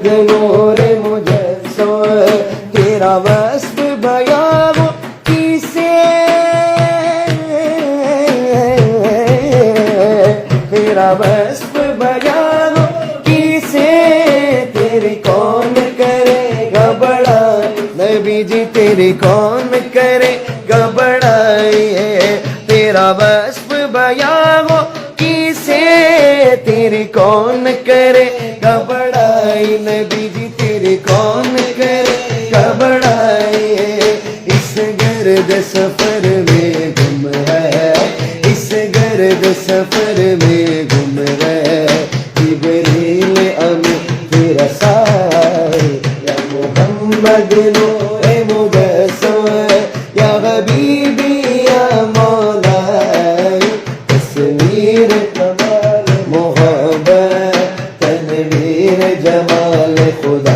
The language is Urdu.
نور مجسم تیرا وصف بیان کیسے تیرا وصف بیان کیسے تیری کون کرے گا بڑائی نبی جی تیری کون کرے گا بڑائی تیرا وصف بیان کیسے تیری کون کرے گا بڑائی نبی جی تیری کون کرے گا بڑائی اس گرد سفر میں گم ہے اس گرد سفر میں گم ہے جبریل امین تیرا سائے یا محمد نور مجسم یا حبیبی یا مولا تصویر محبت تنویر جمال خدا